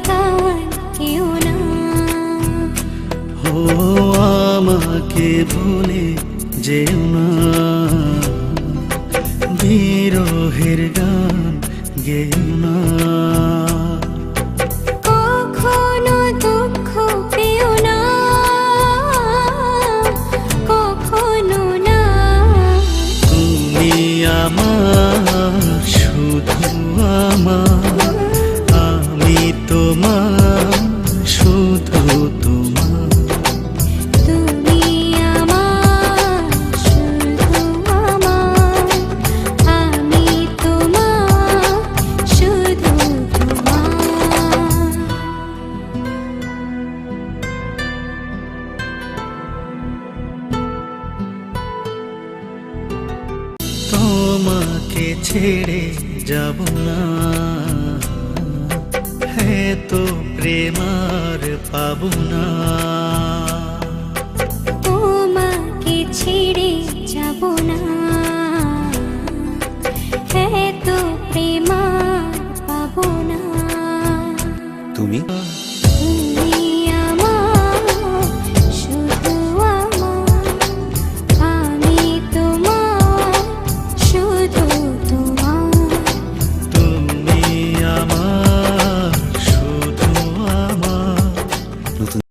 গান কেউ না। ও আমাকে ভুলে যেও না, বিরহের গান গেও না। কখনো দুঃখ পেও না, কখনো না। তুমি আমার, শুধু আমার, আমি তোমার, শুধু তোমার। তুমি আমার, শুধু আমার, আমি তোমার, শুধু তোমার। তোমাকে ছেড়ে যাব না, হ্যাঁ তো প্রেম আর পাবো না।